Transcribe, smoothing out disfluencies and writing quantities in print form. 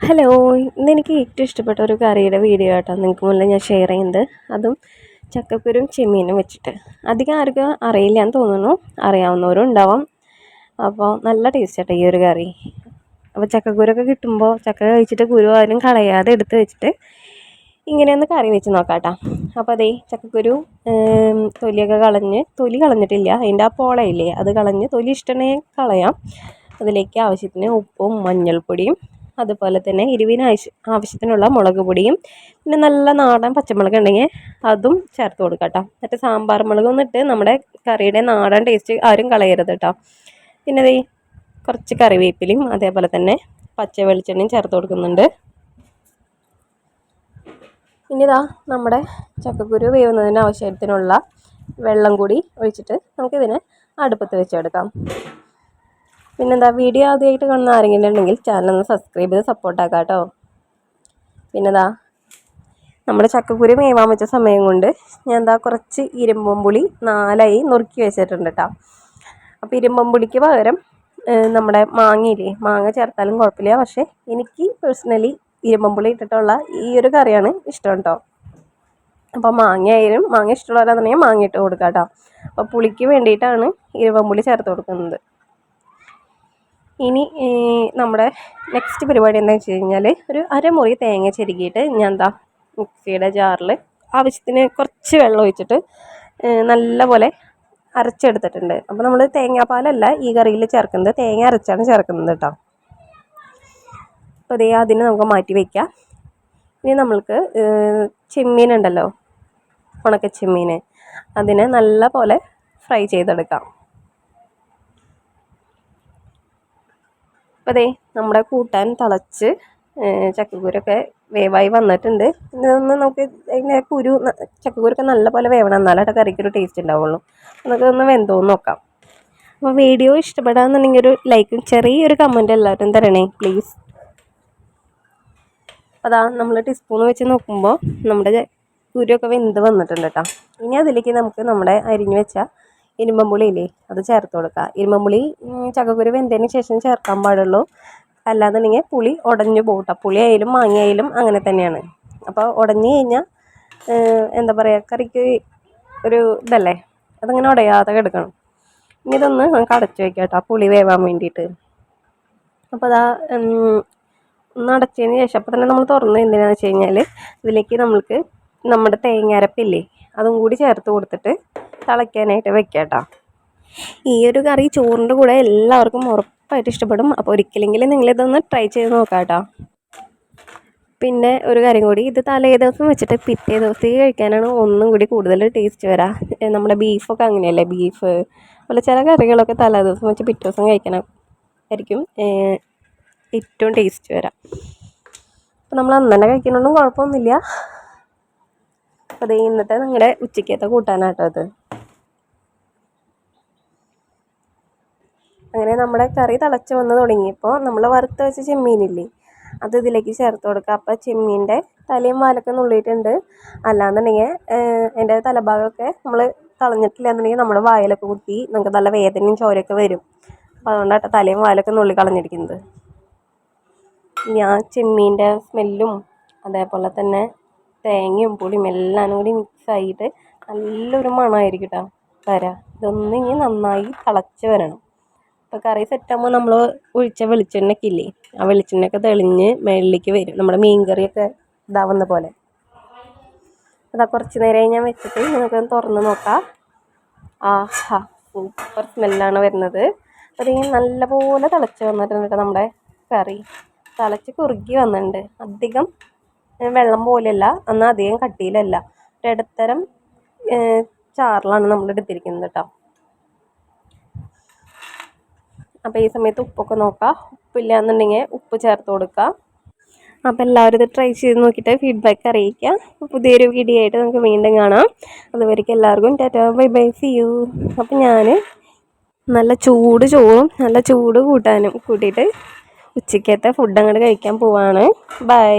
Hello, ഇന്നെനിക്ക് ഏറ്റവും ഇഷ്ടപ്പെട്ട ഒരു കറിയുടെ വീഡിയോ ആട്ടോ നിങ്ങൾക്ക് മുന്നിൽ ഞാൻ ഷെയർ ചെയ്യുന്നത്. അതും ചക്കക്കുരും ചെമ്മീനും വെച്ചിട്ട്. അധികം ആർക്കും അറിയില്ല എന്ന് തോന്നുന്നു, അറിയാവുന്നവരും ഉണ്ടാവാം. അപ്പോൾ നല്ല ടേസ്റ്റ് ആട്ടോ ഈ ഒരു കറി. അപ്പോൾ ചക്കക്കുരൊക്കെ കിട്ടുമ്പോൾ ചക്ക കഴിച്ചിട്ട് കുരു ആരും കളയാതെ എടുത്ത് വെച്ചിട്ട് ഇങ്ങനെയൊന്ന് കറി വെച്ച് നോക്കാം കേട്ടോ. അപ്പോൾ അതേ ചക്കക്കുരു തൊലിയൊക്കെ തൊലി കളഞ്ഞിട്ടില്ല, അതിൻ്റെ ആ പോളയില്ലേ അത് കളഞ്ഞ് തൊലി ഇഷ്ടമുണ്ടെങ്കിൽ കളയാം. അതിലേക്ക് ആവശ്യത്തിന് ഉപ്പും മഞ്ഞൾപ്പൊടിയും അതുപോലെ തന്നെ എരിവിന് ആവശ്യത്തിനുള്ള മുളക് പൊടിയും പിന്നെ നല്ല നാടൻ പച്ചമുളക് ഉണ്ടെങ്കിൽ അതും ചേർത്ത് കൊടുക്കാം കേട്ടോ. എന്നിട്ട് സാമ്പാർ മുളകൊന്നും ഇട്ട് നമ്മുടെ കറിയുടെ നാടൻ ടേസ്റ്റ് ആരും കളയരുത് കേട്ടോ. പിന്നെ ദേ കുറച്ച് കറിവേപ്പിലയും അതേപോലെ തന്നെ പച്ച വെളിച്ചെണ്ണയും ചേർത്ത് കൊടുക്കുന്നുണ്ട്. ഇനി ഇതാ നമ്മുടെ ചക്കക്കുരു വേവുന്നതിന് ആവശ്യത്തിനുള്ള വെള്ളം കൂടി ഒഴിച്ചിട്ട് നമുക്കിതിനെ അടുപ്പത്ത് വെച്ചെടുക്കാം. പിന്നെന്താ, വീഡിയോ ആദ്യമായിട്ട് കാണുന്ന ആരെങ്കിലും ഉണ്ടെങ്കിൽ ചാനൽ സബ്സ്ക്രൈബ് ചെയ്ത് സപ്പോർട്ടാക്കാം കേട്ടോ. പിന്നെന്താ നമ്മുടെ ചക്കക്കുരു വേവാൻ വെച്ച സമയം കൊണ്ട് ഞാൻ എന്താ കുറച്ച് ഇരുമ്പുളി 4 നുറുക്കി വെച്ചിട്ടുണ്ട് കേട്ടോ. അപ്പോൾ ഇരുമ്പുളിക്ക് പകരം നമ്മുടെ മാങ്ങയില്ലേ, മാങ്ങ ചേർത്താലും കുഴപ്പമില്ല. പക്ഷേ എനിക്ക് പേഴ്സണലി ഇരുമ്പുളി ഇട്ടിട്ടുള്ള ഈ ഒരു കറിയാണ് ഇഷ്ടം കേട്ടോ. അപ്പോൾ മാങ്ങ ഇഷ്ടമുള്ളവരാണെന്നുണ്ടെങ്കിൽ മാങ്ങ ഇട്ട് കൊടുക്കാം കേട്ടോ. അപ്പോൾ പുളിക്ക് വേണ്ടിയിട്ടാണ് ഇരുമ്പുളി ചേർത്ത് കൊടുക്കുന്നത്. ഇനി നമ്മുടെ നെക്സ്റ്റ് പരിപാടി എന്താണെന്ന് വെച്ച് കഴിഞ്ഞാൽ ഒരു അരമുറി തേങ്ങ ചെരുകിയിട്ട് ഞാൻ എന്താ മിക്സിയുടെ ജാറിൽ ആവശ്യത്തിന് കുറച്ച് വെള്ളം ഒഴിച്ചിട്ട് നല്ലപോലെ അരച്ചെടുത്തിട്ടുണ്ട്. അപ്പോൾ നമ്മൾ തേങ്ങാപ്പാലല്ല ഈ കറിയിൽ ചേർക്കുന്നത്, തേങ്ങ അരച്ചാണ് ചേർക്കുന്നത് കേട്ടോ. അപ്പോൾ അതേ അതിന് നമുക്ക് മാറ്റി വയ്ക്കാം. ഇനി നമ്മൾക്ക് ചെമ്മീൻ ഉണ്ടല്ലോ, ഉണക്ക ചെമ്മീൻ, അതിനെ നല്ല പോലെ ഫ്രൈ ചെയ്തെടുക്കാം. അപ്പോൾ അതേ നമ്മുടെ കൂട്ടാൻ തിളച്ച് ചക്കക്കുരൊക്കെ വേവായി വന്നിട്ടുണ്ട്. ഇതൊന്ന് നമുക്ക് അതിൻ്റെ ചക്കക്കുരൊക്കെ നല്ലപോലെ വേവണം, എന്നാലും കറിക്കൊരു ടേസ്റ്റ് ഉണ്ടാവുള്ളൂ. നമുക്കൊന്ന് വെന്തോന്ന് നോക്കാം. അപ്പോൾ വീഡിയോ ഇഷ്ടപ്പെടാമെന്നുണ്ടെങ്കിൽ ഒരു ലൈക്കും ചെറിയൊരു കമൻറ്റ് എല്ലാവരും തരണേ പ്ലീസ്. അതാ നമ്മൾ ടീസ്പൂൺ വെച്ച് നോക്കുമ്പോൾ നമ്മുടെ കുരുവൊക്കെ വെന്ത് വന്നിട്ടുണ്ട് കേട്ടോ. ഇനി അതിലേക്ക് നമുക്ക് നമ്മുടെ അരിഞ്ഞ് വെച്ച ഇരുമ്പുളി ഇല്ലേ അത് ചേർത്ത് കൊടുക്കുക. ഇരുമ്പുളി ചക്കക്കുരു വെന്തതിന് ശേഷം ചേർക്കാൻ പാടുള്ളൂ, അല്ലാന്നുണ്ടെങ്കിൽ പുളി ഉടഞ്ഞു പോകട്ടെ. പുളി ആയാലും മാങ്ങ ആയാലും അങ്ങനെ തന്നെയാണ്. അപ്പോൾ ഉടഞ്ഞു കഴിഞ്ഞാൽ എന്താ പറയുക, കറിക്ക് ഒരു ഇതല്ലേ, അതങ്ങനെ ഉടയാതെ കിടക്കണം. ഇനി ഇതൊന്ന് നമുക്ക് അടച്ചു വയ്ക്കാം കേട്ടോ, പുളി വേവാൻ വേണ്ടിയിട്ട്. അപ്പോൾ അതാ ഒന്ന് അടച്ചതിന് ശേഷം അപ്പോൾ തന്നെ നമ്മൾ തുറന്ന് എന്തിനാണെന്ന് വെച്ച് കഴിഞ്ഞാൽ ഇതിലേക്ക് നമ്മൾക്ക് നമ്മുടെ തേങ്ങാരപ്പില്ലേ അതും കൂടി ചേർത്ത് കൊടുത്തിട്ട് തിളയ്ക്കാനായിട്ട് വെക്കാം കേട്ടോ. ഈ ഒരു കറി ചോറിൻ്റെ കൂടെ എല്ലാവർക്കും ഉറപ്പായിട്ട് ഇഷ്ടപ്പെടും. അപ്പോൾ ഒരിക്കലെങ്കിലും നിങ്ങളിതൊന്ന് ട്രൈ ചെയ്ത് നോക്കാം കേട്ടോ. പിന്നെ ഒരു കാര്യം കൂടി, ഇത് തലേ ദിവസം വെച്ചിട്ട് പിറ്റേ ദിവസത്തേക്ക് കഴിക്കാനാണ് ഒന്നും കൂടി കൂടുതൽ ടേസ്റ്റ് വരാം. നമ്മുടെ ബീഫൊക്കെ അങ്ങനെയല്ലേ, ബീഫ് അതുപോലെ ചില കറികളൊക്കെ തലേ ദിവസം വെച്ച് പിറ്റേ ദിവസം കഴിക്കാനായിരിക്കും ഏറ്റവും ടേസ്റ്റ് വരാം. അപ്പോൾ നമ്മൾ അന്ന് തന്നെ കഴിക്കുന്നതൊന്നും കുഴപ്പമൊന്നുമില്ല. അപ്പോൾ അത് ഇന്നത്തെ നിങ്ങളുടെ ഉച്ചക്കത്തെ കൂട്ടാനാട്ടോ അത്. അങ്ങനെ നമ്മുടെ കറി തിളച്ച് വന്ന് തുടങ്ങിയപ്പോൾ നമ്മൾ വറുത്ത് വെച്ച ചെമ്മീനില്ലേ അത് ഇതിലേക്ക് ചേർത്ത് കൊടുക്കുക. അപ്പോൾ ചെമ്മീൻ്റെ തലയും വാലൊക്കെ നുള്ളിയിട്ടുണ്ട്. അല്ലാന്നുണ്ടെങ്കിൽ അതിൻ്റെ തലഭാഗമൊക്കെ നമ്മൾ കളഞ്ഞിട്ടില്ല എന്നുണ്ടെങ്കിൽ നമ്മുടെ വായിലൊക്കെ കുത്തി നമുക്ക് നല്ല വേദനയും ചോരയൊക്കെ വരും. അപ്പോൾ അതുകൊണ്ടാട്ടോ തലയും വാലൊക്കെ നുള്ളി കളഞ്ഞിരിക്കുന്നത്. ഞാൻ ചെമ്മീൻ്റെ സ്മെല്ലും അതേപോലെ തന്നെ തേങ്ങയും പുളിയും എല്ലാം കൂടി മിക്സ് ആയിട്ട് നല്ലൊരു മണമായിരിക്കും കേട്ടോ വരാം. ഇതൊന്നും ഇനി നന്നായി തിളച്ച് വരണം. അപ്പോൾ കറി സെറ്റാകുമ്പോൾ നമ്മൾ ഒഴിച്ച വെളിച്ചെണ്ണയൊക്കെ ഇല്ലേ, ആ വെളിച്ചെണ്ണയൊക്കെ തെളിഞ്ഞ് മേളിലേക്ക് വരും, നമ്മുടെ മീൻ കറിയൊക്കെ ഇതാവുന്ന പോലെ. അതാ കുറച്ച് നേരമായി ഞാൻ വെച്ചിട്ട് നമുക്കൊന്ന് തുറന്ന് നോക്കാം. ആഹാ, സൂപ്പർ സ്മെല്ലാണ് വരുന്നത്. അതിങ്ങനെ നല്ലപോലെ തിളച്ച് വന്നിട്ടുണ്ട് കേട്ടോ നമ്മുടെ കറി. തിളച്ച് കുറുകി വന്നിട്ടുണ്ട്. അധികം വെള്ളം പോലെയല്ല, എന്നാൽ അധികം കട്ടിയിലല്ല, ഒരിടത്തരം ചാറിലാണ് നമ്മൾ എടുത്തിരിക്കുന്നത് കേട്ടോ. അപ്പോൾ ഈ സമയത്ത് ഉപ്പൊക്കെ നോക്കാം, ഉപ്പില്ല എന്നുണ്ടെങ്കിൽ ഉപ്പ് ചേർത്ത് കൊടുക്കുക. അപ്പോൾ എല്ലാവരും ഇത് ട്രൈ ചെയ്ത് നോക്കിയിട്ട് ഫീഡ്ബാക്ക് അറിയിക്കുക. പുതിയൊരു വീഡിയോ ആയിട്ട് നമുക്ക് വീണ്ടും കാണാം. അതുവരെയ്ക്ക് എല്ലാവർക്കും tata bye bye, see you. അപ്പോൾ ഞാൻ നല്ല ചൂട് ചോറും നല്ല ചൂട് കൂട്ടാനും കൂട്ടിയിട്ട് ഉച്ചക്കത്തെ ഫുഡ് അങ്ങോട്ട് കഴിക്കാൻ പോവാണ്. ബൈ.